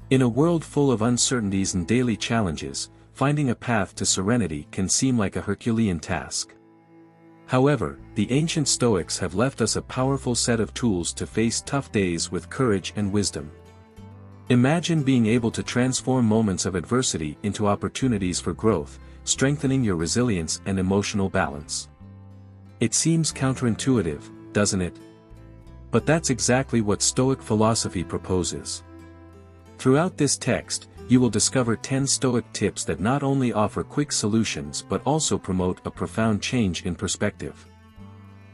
In a world full of uncertainties and daily challenges, finding a path to serenity can seem like a Herculean task. However, the ancient Stoics have left us a powerful set of tools to face tough days with courage and wisdom. Imagine being able to transform moments of adversity into opportunities for growth, strengthening your resilience and emotional balance. It seems counterintuitive, doesn't it? But that's exactly what Stoic philosophy proposes. Throughout this text, you will discover 10 Stoic tips that not only offer quick solutions but also promote a profound change in perspective.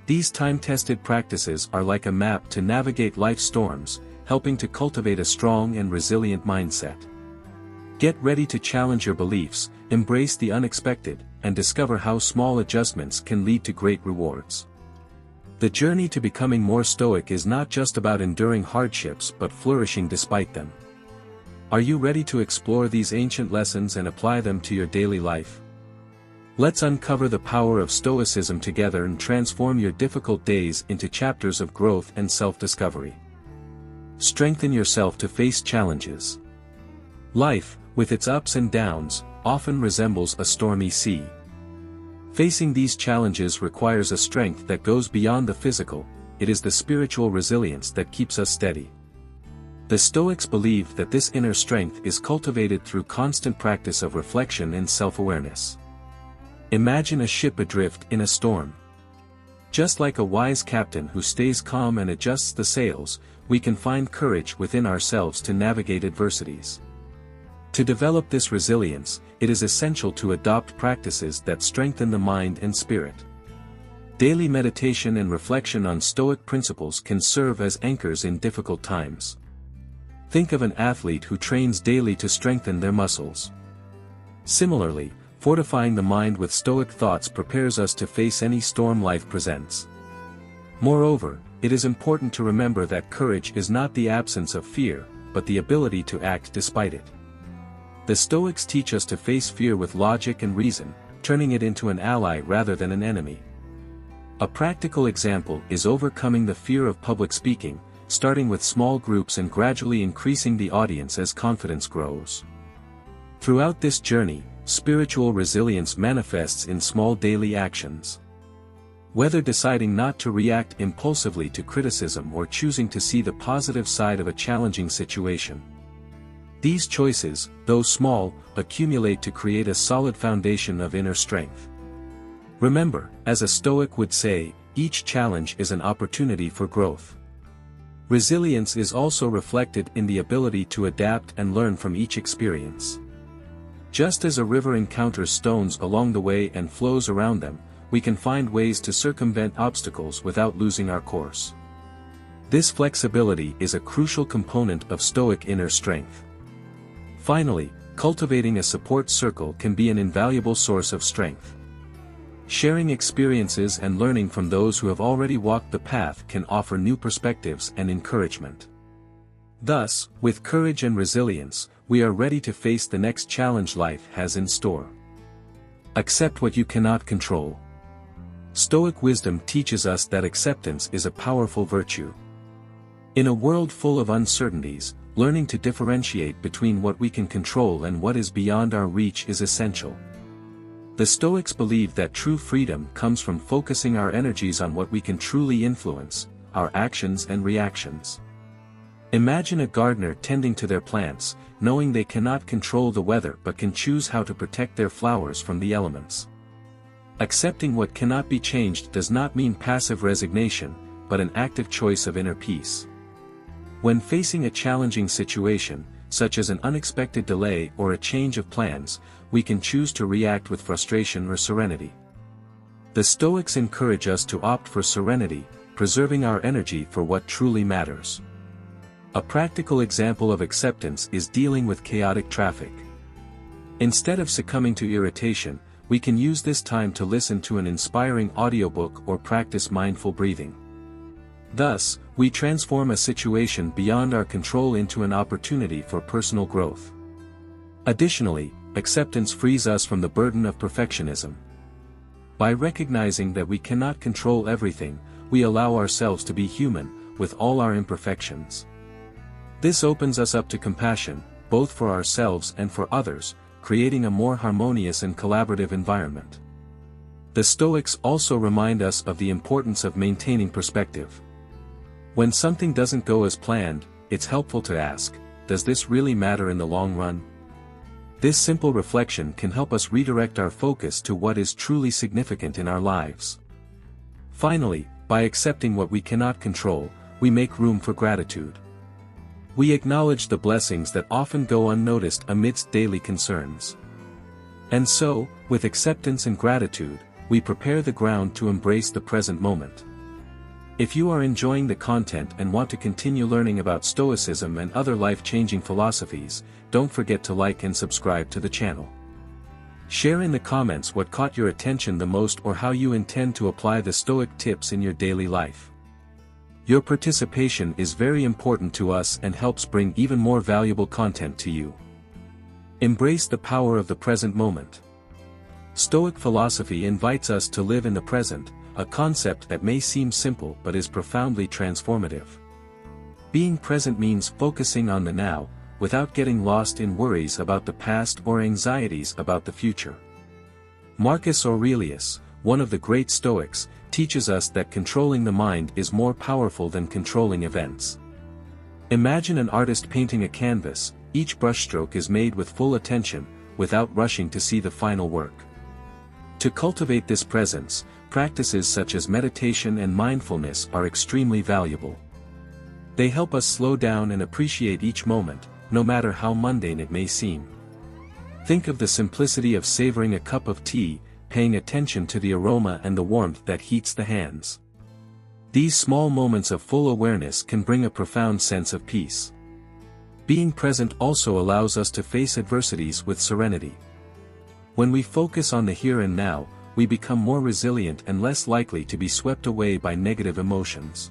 These time-tested practices are like a map to navigate life's storms, helping to cultivate a strong and resilient mindset. Get ready to challenge your beliefs, embrace the unexpected, and discover how small adjustments can lead to great rewards. The journey to becoming more stoic is not just about enduring hardships but flourishing despite them. Are you ready to explore these ancient lessons and apply them to your daily life? Let's uncover the power of Stoicism together and transform your difficult days into chapters of growth and self-discovery. Strengthen yourself to face challenges. Life, with its ups and downs, often resembles a stormy sea. Facing these challenges requires a strength that goes beyond the physical. It is the spiritual resilience that keeps us steady. The Stoics believed that this inner strength is cultivated through constant practice of reflection and self-awareness. Imagine a ship adrift in a storm. Just like a wise captain who stays calm and adjusts the sails, we can find courage within ourselves to navigate adversities. To develop this resilience, it is essential to adopt practices that strengthen the mind and spirit. Daily meditation and reflection on Stoic principles can serve as anchors in difficult times. Think of an athlete who trains daily to strengthen their muscles. Similarly, fortifying the mind with Stoic thoughts prepares us to face any storm life presents. Moreover, it is important to remember that courage is not the absence of fear, but the ability to act despite it. The Stoics teach us to face fear with logic and reason, turning it into an ally rather than an enemy. A practical example is overcoming the fear of public speaking, starting with small groups and gradually increasing the audience as confidence grows. Throughout this journey, spiritual resilience manifests in small daily actions. Whether deciding not to react impulsively to criticism or choosing to see the positive side of a challenging situation. These choices, though small, accumulate to create a solid foundation of inner strength. Remember, as a Stoic would say, each challenge is an opportunity for growth. Resilience is also reflected in the ability to adapt and learn from each experience. Just as a river encounters stones along the way and flows around them, we can find ways to circumvent obstacles without losing our course. This flexibility is a crucial component of Stoic inner strength. Finally, cultivating a support circle can be an invaluable source of strength. Sharing experiences and learning from those who have already walked the path can offer new perspectives and encouragement. Thus, with courage and resilience, we are ready to face the next challenge life has in store. Accept what you cannot control. Stoic wisdom teaches us that acceptance is a powerful virtue. In a world full of uncertainties, learning to differentiate between what we can control and what is beyond our reach is essential. The Stoics believe that true freedom comes from focusing our energies on what we can truly influence, our actions and reactions. Imagine a gardener tending to their plants, knowing they cannot control the weather but can choose how to protect their flowers from the elements. Accepting what cannot be changed does not mean passive resignation, but an active choice of inner peace. When facing a challenging situation, such as an unexpected delay or a change of plans, we can choose to react with frustration or serenity. The Stoics encourage us to opt for serenity, preserving our energy for what truly matters. A practical example of acceptance is dealing with chaotic traffic. Instead of succumbing to irritation, we can use this time to listen to an inspiring audiobook or practice mindful breathing. Thus, we transform a situation beyond our control into an opportunity for personal growth. Additionally, acceptance frees us from the burden of perfectionism. By recognizing that we cannot control everything, we allow ourselves to be human, with all our imperfections. This opens us up to compassion, both for ourselves and for others, creating a more harmonious and collaborative environment. The Stoics also remind us of the importance of maintaining perspective. When something doesn't go as planned, it's helpful to ask, does this really matter in the long run? This simple reflection can help us redirect our focus to what is truly significant in our lives. Finally, by accepting what we cannot control, we make room for gratitude. We acknowledge the blessings that often go unnoticed amidst daily concerns. And so, with acceptance and gratitude, we prepare the ground to embrace the present moment. If you are enjoying the content and want to continue learning about Stoicism and other life-changing philosophies, don't forget to like and subscribe to the channel. Share in the comments what caught your attention the most or how you intend to apply the Stoic tips in your daily life. Your participation is very important to us and helps bring even more valuable content to you. Embrace the power of the present moment. Stoic philosophy invites us to live in the present, a concept that may seem simple but is profoundly transformative. Being present means focusing on the now, without getting lost in worries about the past or anxieties about the future. Marcus Aurelius, one of the great Stoics, teaches us that controlling the mind is more powerful than controlling events. Imagine an artist painting a canvas. Each brushstroke is made with full attention, without rushing to see the final work. To cultivate this presence, practices such as meditation and mindfulness are extremely valuable. They help us slow down and appreciate each moment, no matter how mundane it may seem. Think of the simplicity of savoring a cup of tea, paying attention to the aroma and the warmth that heats the hands. These small moments of full awareness can bring a profound sense of peace. Being present also allows us to face adversities with serenity. When we focus on the here and now, we become more resilient and less likely to be swept away by negative emotions.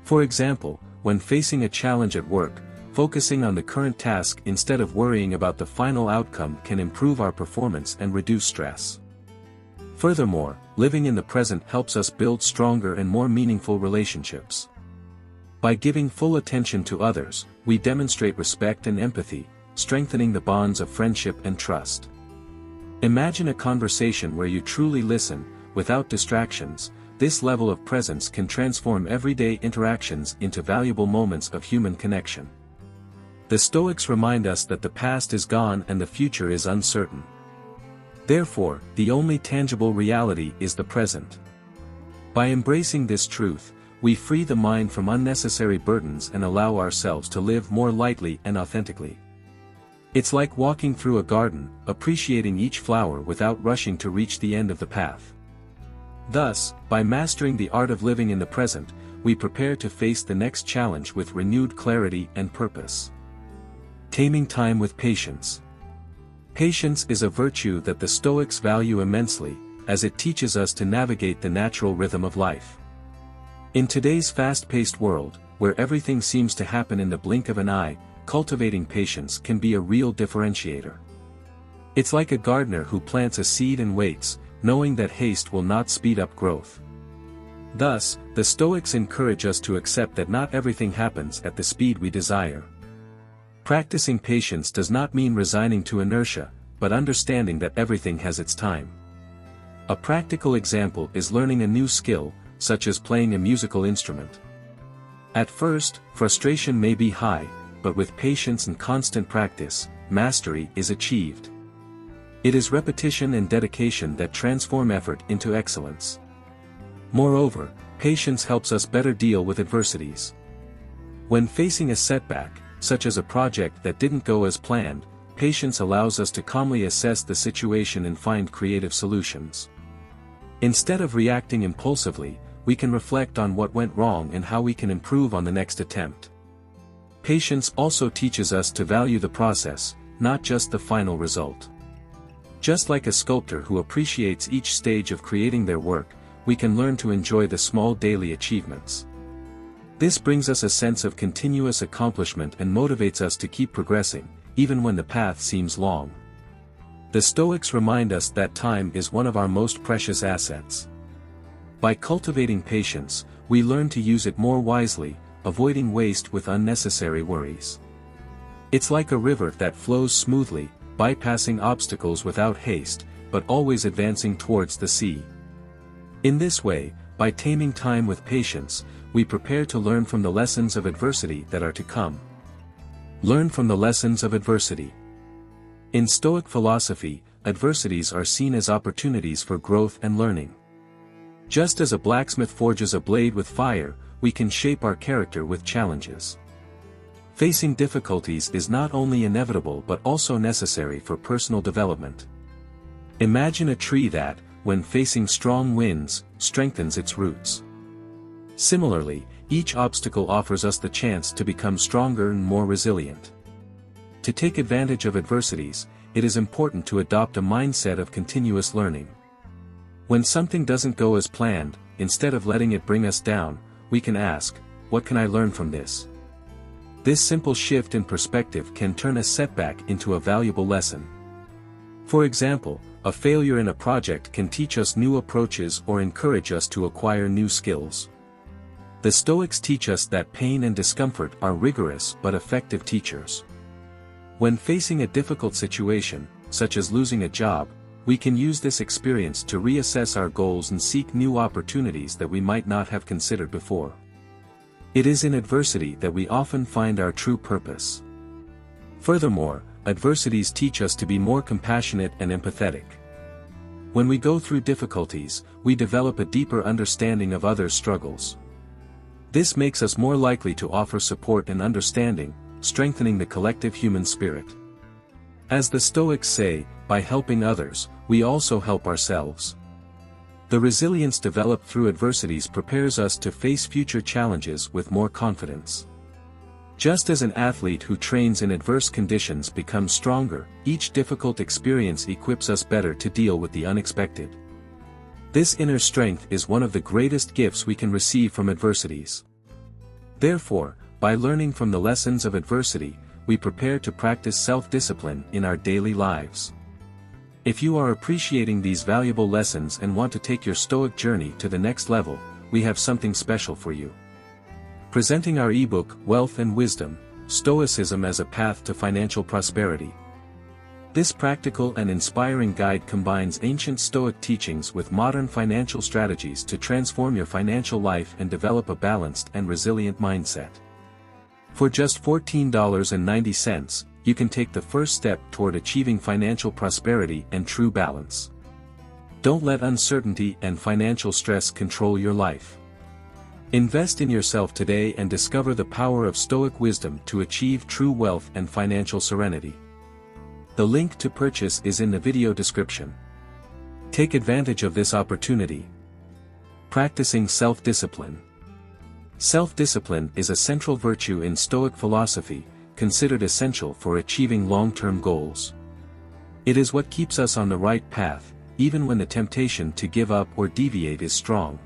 For example, when facing a challenge at work, focusing on the current task instead of worrying about the final outcome can improve our performance and reduce stress. Furthermore, living in the present helps us build stronger and more meaningful relationships. By giving full attention to others, we demonstrate respect and empathy, strengthening the bonds of friendship and trust. Imagine a conversation where you truly listen, without distractions. This level of presence can transform everyday interactions into valuable moments of human connection. The Stoics remind us that the past is gone and the future is uncertain. Therefore, the only tangible reality is the present. By embracing this truth, we free the mind from unnecessary burdens and allow ourselves to live more lightly and authentically. It's like walking through a garden, appreciating each flower without rushing to reach the end of the path. Thus, by mastering the art of living in the present, we prepare to face the next challenge with renewed clarity and purpose. Taming time with patience. Patience is a virtue that the Stoics value immensely, as it teaches us to navigate the natural rhythm of life. In today's fast-paced world, where everything seems to happen in the blink of an eye, cultivating patience can be a real differentiator. It's like a gardener who plants a seed and waits, knowing that haste will not speed up growth. Thus, the Stoics encourage us to accept that not everything happens at the speed we desire. Practicing patience does not mean resigning to inertia, but understanding that everything has its time. A practical example is learning a new skill, such as playing a musical instrument. At first, frustration may be high, but with patience and constant practice, mastery is achieved. It is repetition and dedication that transform effort into excellence. Moreover, patience helps us better deal with adversities. When facing a setback, such as a project that didn't go as planned, patience allows us to calmly assess the situation and find creative solutions. Instead of reacting impulsively, we can reflect on what went wrong and how we can improve on the next attempt. Patience also teaches us to value the process, not just the final result. Just like a sculptor who appreciates each stage of creating their work, we can learn to enjoy the small daily achievements. This brings us a sense of continuous accomplishment and motivates us to keep progressing, even when the path seems long. The Stoics remind us that time is one of our most precious assets. By cultivating patience, we learn to use it more wisely, avoiding waste with unnecessary worries. It's like a river that flows smoothly, bypassing obstacles without haste, but always advancing towards the sea. In this way, by taming time with patience, we prepare to learn from the lessons of adversity that are to come. Learn from the lessons of adversity. In Stoic philosophy, adversities are seen as opportunities for growth and learning. Just as a blacksmith forges a blade with fire, we can shape our character with challenges. Facing difficulties is not only inevitable but also necessary for personal development. Imagine a tree that, when facing strong winds, strengthens its roots. Similarly, each obstacle offers us the chance to become stronger and more resilient. To take advantage of adversities, it is important to adopt a mindset of continuous learning. When something doesn't go as planned, instead of letting it bring us down, we can ask, "What can I learn from this?" This simple shift in perspective can turn a setback into a valuable lesson. For example, a failure in a project can teach us new approaches or encourage us to acquire new skills. The Stoics teach us that pain and discomfort are rigorous but effective teachers. When facing a difficult situation, such as losing a job, we can use this experience to reassess our goals and seek new opportunities that we might not have considered before. It is in adversity that we often find our true purpose. Furthermore, adversities teach us to be more compassionate and empathetic. When we go through difficulties, we develop a deeper understanding of others' struggles. This makes us more likely to offer support and understanding, strengthening the collective human spirit. As the Stoics say, by helping others, we also help ourselves. The resilience developed through adversities prepares us to face future challenges with more confidence. Just as an athlete who trains in adverse conditions becomes stronger, each difficult experience equips us better to deal with the unexpected. This inner strength is one of the greatest gifts we can receive from adversities. Therefore, by learning from the lessons of adversity, we prepare to practice self-discipline in our daily lives. If you are appreciating these valuable lessons and want to take your Stoic journey to the next level, we have something special for you. Presenting our ebook, Wealth and Wisdom, Stoicism as a Path to Financial Prosperity. This practical and inspiring guide combines ancient Stoic teachings with modern financial strategies to transform your financial life and develop a balanced and resilient mindset. For just $14.90, you can take the first step toward achieving financial prosperity and true balance. Don't let uncertainty and financial stress control your life. Invest in yourself today and discover the power of Stoic wisdom to achieve true wealth and financial serenity. The link to purchase is in the video description. Take advantage of this opportunity. Practicing self-discipline. Self-discipline is a central virtue in Stoic philosophy, considered essential for achieving long-term goals. It is what keeps us on the right path, even when the temptation to give up or deviate is strong.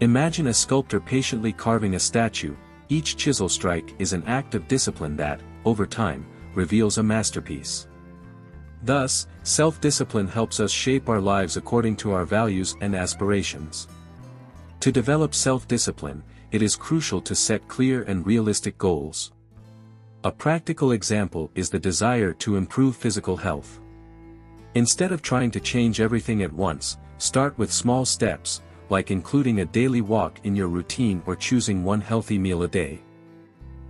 Imagine a sculptor patiently carving a statue. Each chisel strike is an act of discipline that, over time, reveals a masterpiece. Thus, self-discipline helps us shape our lives according to our values and aspirations. To develop self-discipline, it is crucial to set clear and realistic goals. A practical example is the desire to improve physical health. Instead of trying to change everything at once, start with small steps, like including a daily walk in your routine or choosing one healthy meal a day.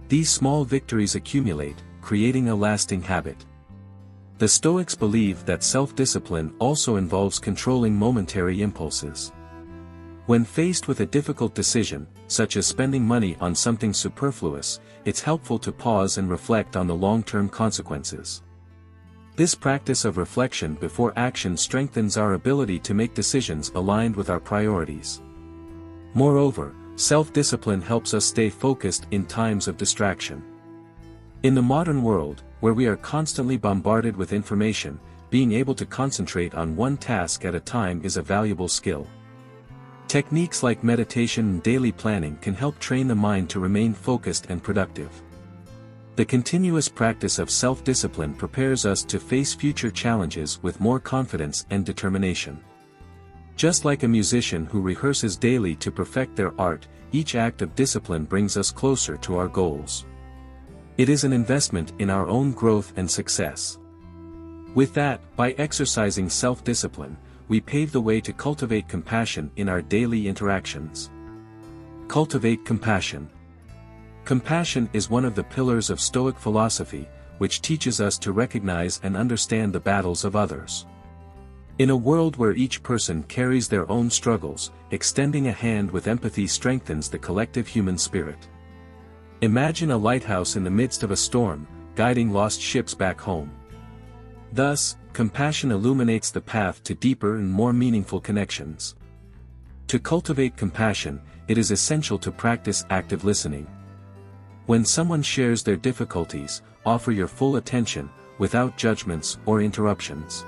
These small victories accumulate, creating a lasting habit. The Stoics believe that self-discipline also involves controlling momentary impulses. When faced with a difficult decision, such as spending money on something superfluous, it's helpful to pause and reflect on the long-term consequences. This practice of reflection before action strengthens our ability to make decisions aligned with our priorities. Moreover, self-discipline helps us stay focused in times of distraction. In the modern world, where we are constantly bombarded with information, being able to concentrate on one task at a time is a valuable skill. Techniques like meditation and daily planning can help train the mind to remain focused and productive. The continuous practice of self-discipline prepares us to face future challenges with more confidence and determination. Just like a musician who rehearses daily to perfect their art, each act of discipline brings us closer to our goals. It is an investment in our own growth and success. With that, by exercising self-discipline, we pave the way to cultivate compassion in our daily interactions. Cultivate compassion. Compassion is one of the pillars of Stoic philosophy, which teaches us to recognize and understand the battles of others. In a world where each person carries their own struggles, extending a hand with empathy strengthens the collective human spirit. Imagine a lighthouse in the midst of a storm, guiding lost ships back home. Thus, compassion illuminates the path to deeper and more meaningful connections. To cultivate compassion, it is essential to practice active listening. When someone shares their difficulties, offer your full attention, without judgments or interruptions.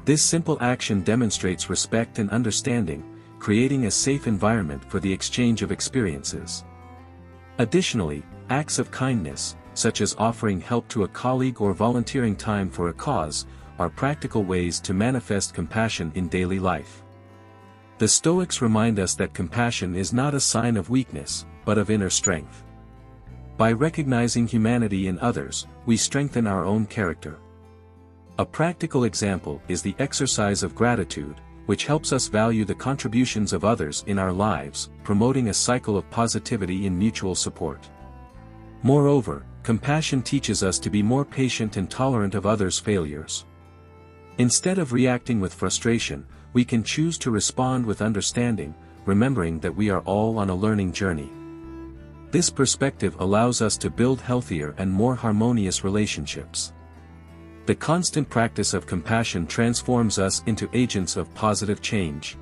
This simple action demonstrates respect and understanding, creating a safe environment for the exchange of experiences. Additionally, acts of kindness, such as offering help to a colleague or volunteering time for a cause, are practical ways to manifest compassion in daily life. The Stoics remind us that compassion is not a sign of weakness, but of inner strength. By recognizing humanity in others, we strengthen our own character. A practical example is the exercise of gratitude, which helps us value the contributions of others in our lives, promoting a cycle of positivity and mutual support. Moreover, compassion teaches us to be more patient and tolerant of others' failures. Instead of reacting with frustration, we can choose to respond with understanding, remembering that we are all on a learning journey. This perspective allows us to build healthier and more harmonious relationships. The constant practice of compassion transforms us into agents of positive change.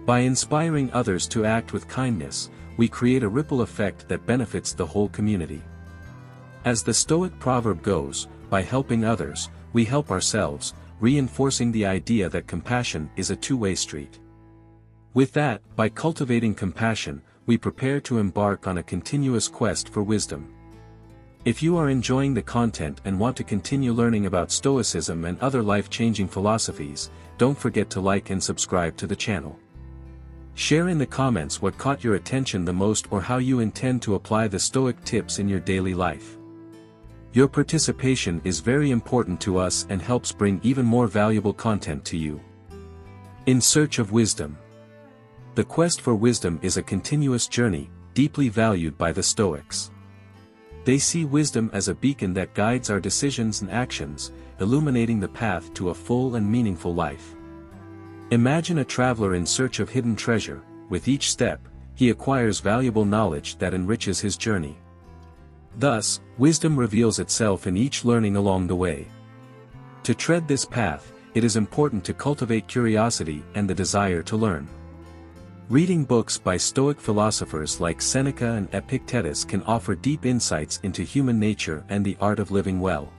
By inspiring others to act with kindness, we create a ripple effect that benefits the whole community. As the Stoic proverb goes, by helping others, we help ourselves, reinforcing the idea that compassion is a two-way street. With that, by cultivating compassion, we prepare to embark on a continuous quest for wisdom. If you are enjoying the content and want to continue learning about Stoicism and other life-changing philosophies, don't forget to like and subscribe to the channel. Share in the comments what caught your attention the most or how you intend to apply the Stoic tips in your daily life. Your participation is very important to us and helps bring even more valuable content to you. In search of wisdom. The quest for wisdom is a continuous journey, deeply valued by the Stoics. They see wisdom as a beacon that guides our decisions and actions, illuminating the path to a full and meaningful life. Imagine a traveler in search of hidden treasure. With each step, he acquires valuable knowledge that enriches his journey. Thus, wisdom reveals itself in each learning along the way. To tread this path, it is important to cultivate curiosity and the desire to learn. Reading books by Stoic philosophers like Seneca and Epictetus can offer deep insights into human nature and the art of living well.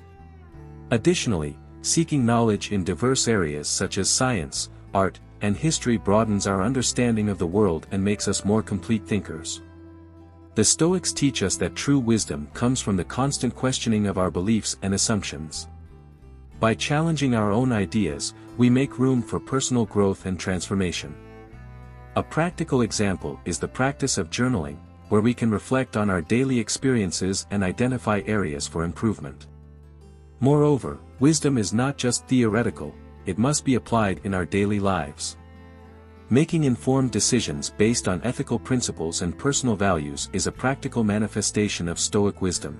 Additionally, seeking knowledge in diverse areas such as science, art, and history broadens our understanding of the world and makes us more complete thinkers. The Stoics teach us that true wisdom comes from the constant questioning of our beliefs and assumptions. By challenging our own ideas, we make room for personal growth and transformation. A practical example is the practice of journaling, where we can reflect on our daily experiences and identify areas for improvement. Moreover, wisdom is not just theoretical, it must be applied in our daily lives. Making informed decisions based on ethical principles and personal values is a practical manifestation of Stoic wisdom.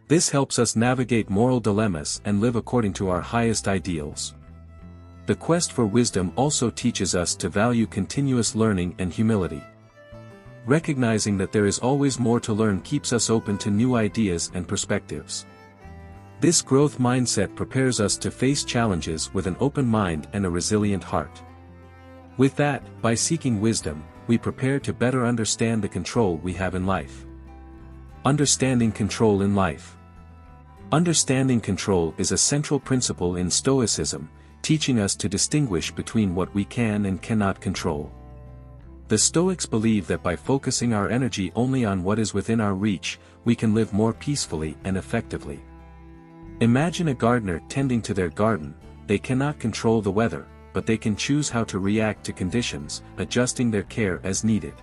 This helps us navigate moral dilemmas and live according to our highest ideals. The quest for wisdom also teaches us to value continuous learning and humility. Recognizing that there is always more to learn keeps us open to new ideas and perspectives. This growth mindset prepares us to face challenges with an open mind and a resilient heart. With that, by seeking wisdom, we prepare to better understand the control we have in life. Understanding control in life. Understanding control is a central principle in Stoicism, teaching us to distinguish between what we can and cannot control. The Stoics believe that by focusing our energy only on what is within our reach, we can live more peacefully and effectively. Imagine a gardener tending to their garden. They cannot control the weather, but they can choose how to react to conditions, adjusting their care as needed.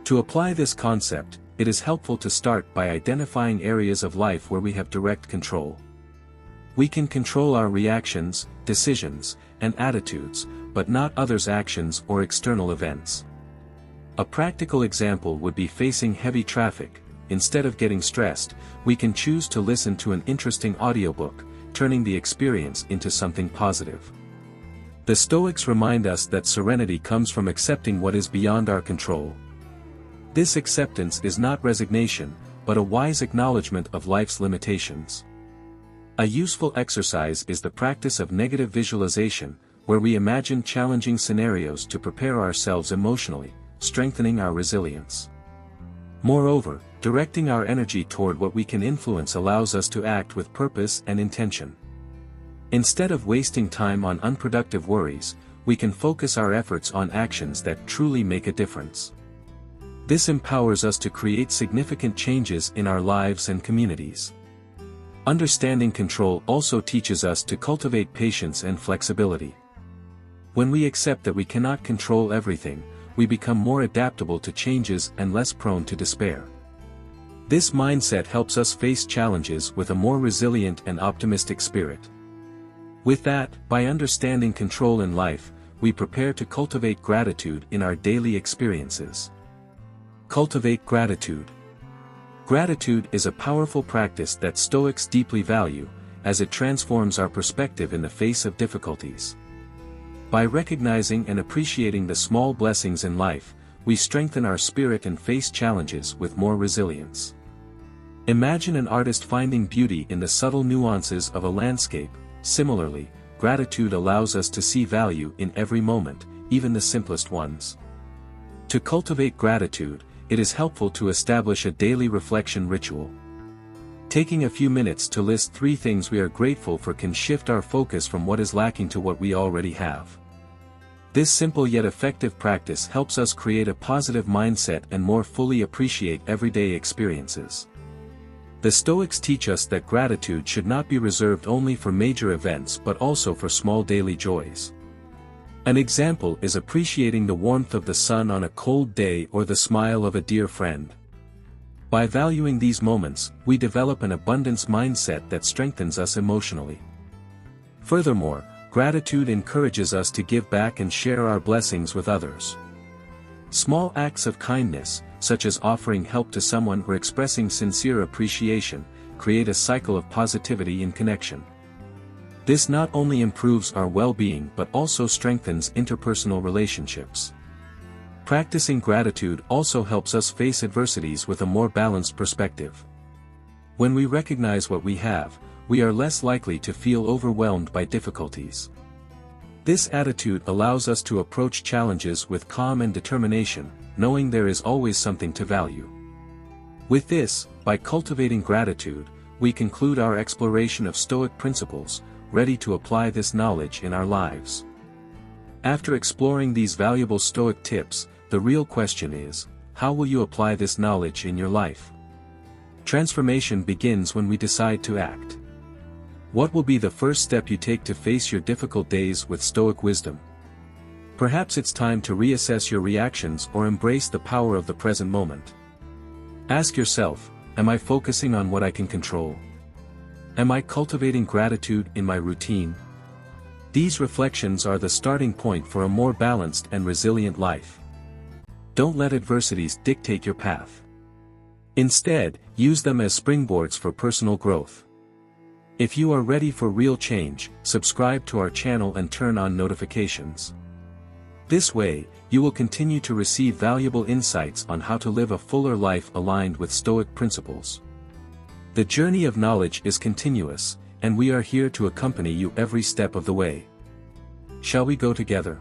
To apply this concept, it is helpful to start by identifying areas of life where we have direct control. We can control our reactions, decisions, and attitudes, but not others' actions or external events. A practical example would be facing heavy traffic. Instead of getting stressed, we can choose to listen to an interesting audiobook, turning the experience into something positive. The Stoics remind us that serenity comes from accepting what is beyond our control. This acceptance is not resignation, but a wise acknowledgement of life's limitations. A useful exercise is the practice of negative visualization, where we imagine challenging scenarios to prepare ourselves emotionally, strengthening our resilience. Moreover, directing our energy toward what we can influence allows us to act with purpose and intention. Instead of wasting time on unproductive worries, we can focus our efforts on actions that truly make a difference. This empowers us to create significant changes in our lives and communities. Understanding control also teaches us to cultivate patience and flexibility. When we accept that we cannot control everything, we become more adaptable to changes and less prone to despair. This mindset helps us face challenges with a more resilient and optimistic spirit. With that, by understanding control in life, we prepare to cultivate gratitude in our daily experiences. Cultivate gratitude. Gratitude is a powerful practice that Stoics deeply value, as it transforms our perspective in the face of difficulties. By recognizing and appreciating the small blessings in life, we strengthen our spirit and face challenges with more resilience. Imagine an artist finding beauty in the subtle nuances of a landscape. Similarly, gratitude allows us to see value in every moment, even the simplest ones. To cultivate gratitude, it is helpful to establish a daily reflection ritual. Taking a few minutes to list 3 things we are grateful for can shift our focus from what is lacking to what we already have. This simple yet effective practice helps us create a positive mindset and more fully appreciate everyday experiences. The Stoics teach us that gratitude should not be reserved only for major events but also for small daily joys. An example is appreciating the warmth of the sun on a cold day or the smile of a dear friend. By valuing these moments, we develop an abundance mindset that strengthens us emotionally. Furthermore, gratitude encourages us to give back and share our blessings with others. Small acts of kindness, such as offering help to someone or expressing sincere appreciation, create a cycle of positivity and connection. This not only improves our well-being but also strengthens interpersonal relationships. Practicing gratitude also helps us face adversities with a more balanced perspective. When we recognize what we have, we are less likely to feel overwhelmed by difficulties. This attitude allows us to approach challenges with calm and determination, knowing there is always something to value. With this, by cultivating gratitude, we conclude our exploration of Stoic principles, ready to apply this knowledge in our lives. After exploring these valuable Stoic tips, the real question is, how will you apply this knowledge in your life? Transformation begins when we decide to act. What will be the first step you take to face your difficult days with Stoic wisdom? Perhaps it's time to reassess your reactions or embrace the power of the present moment. Ask yourself, am I focusing on what I can control? Am I cultivating gratitude in my routine? These reflections are the starting point for a more balanced and resilient life. Don't let adversities dictate your path. Instead, use them as springboards for personal growth. If you are ready for real change, subscribe to our channel and turn on notifications. This way, you will continue to receive valuable insights on how to live a fuller life aligned with Stoic principles. The journey of knowledge is continuous, and we are here to accompany you every step of the way. Shall we go together?